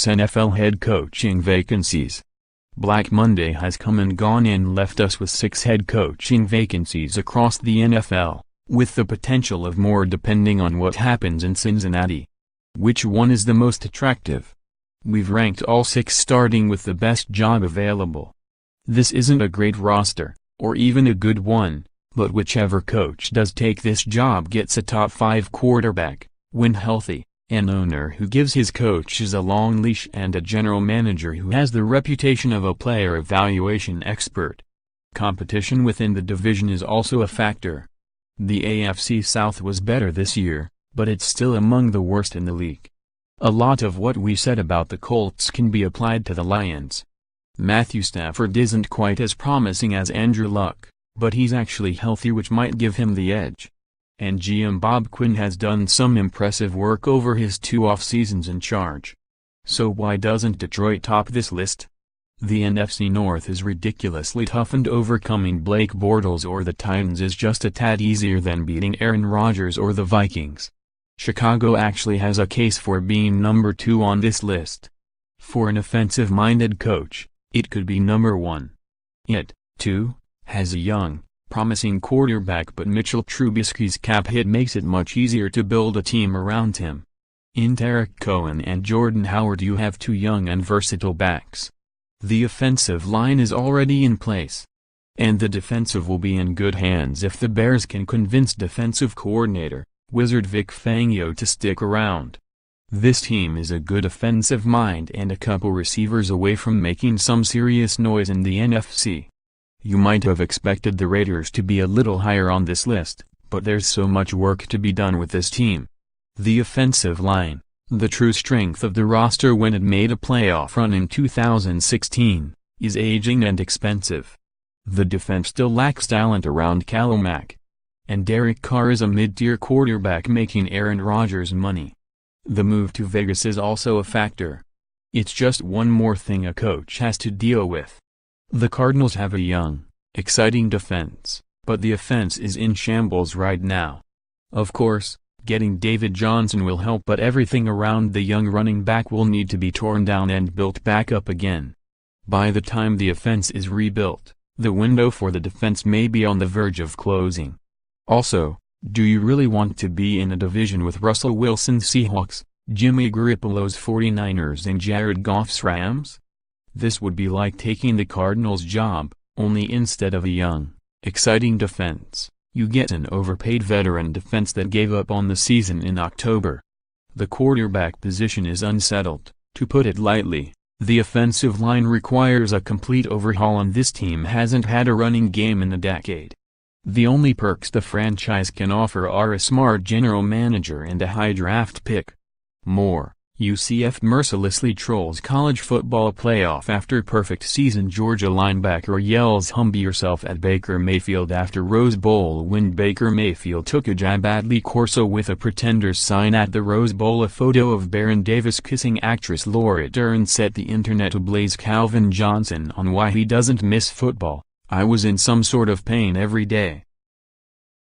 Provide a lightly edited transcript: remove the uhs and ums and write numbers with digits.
6 NFL head coaching vacancies. Black Monday has come and gone and left us with 6 head coaching vacancies across the NFL, with the potential of more depending on what happens in Cincinnati. Which one is the most attractive? We've ranked all 6 starting with the best job available. This isn't a great roster, or even a good one, but whichever coach does take this job gets a top 5 quarterback, when healthy, an owner who gives his coaches a long leash, and a general manager who has the reputation of a player evaluation expert. Competition within the division is also a factor. The AFC South was better this year, but it's still among the worst in the league. A lot of what we said about the Colts can be applied to the Lions. Matthew Stafford isn't quite as promising as Andrew Luck, but he's actually healthy, which might give him the edge. And GM Bob Quinn has done some impressive work over his 2 off-seasons in charge. So why doesn't Detroit top this list? The NFC North is ridiculously tough, and overcoming Blake Bortles or the Titans is just a tad easier than beating Aaron Rodgers or the Vikings. Chicago actually has a case for being number 2 on this list. For an offensive-minded coach, it could be number 1. It, too, has a young, promising quarterback, but Mitchell Trubisky's cap hit makes it much easier to build a team around him. In Tarik Cohen and Jordan Howard you have 2 young and versatile backs. The offensive line is already in place. And the defensive will be in good hands if the Bears can convince defensive coordinator, Wizard Vic Fangio, to stick around. This team is a good offensive mind and a couple receivers away from making some serious noise in the NFC. You might have expected the Raiders to be a little higher on this list, but there's so much work to be done with this team. The offensive line, the true strength of the roster when it made a playoff run in 2016, is aging and expensive. The defense still lacks talent around Khalil Mack. And Derek Carr is a mid-tier quarterback making Aaron Rodgers money. The move to Vegas is also a factor. It's just one more thing a coach has to deal with. The Cardinals have a young, exciting defense, but the offense is in shambles right now. Of course, getting David Johnson will help, but everything around the young running back will need to be torn down and built back up again. By the time the offense is rebuilt, the window for the defense may be on the verge of closing. Also, do you really want to be in a division with Russell Wilson's Seahawks, Jimmy Garoppolo's 49ers and Jared Goff's Rams? This would be like taking the Cardinals' job, only instead of a young, exciting defense, you get an overpaid veteran defense that gave up on the season in October. The quarterback position is unsettled, to put it lightly. The offensive line requires a complete overhaul, and this team hasn't had a running game in a decade. The only perks the franchise can offer are a smart general manager and a high draft pick. More, UCF mercilessly trolls college football playoff after perfect season. Georgia linebacker yells "humble yourself" at Baker Mayfield after Rose Bowl win. Baker Mayfield took a jab at Lee Corso with a Pretenders sign at the Rose Bowl. A photo of Baron Davis kissing actress Laura Dern set the internet ablaze. Calvin Johnson on why he doesn't miss football: "I was in some sort of pain every day.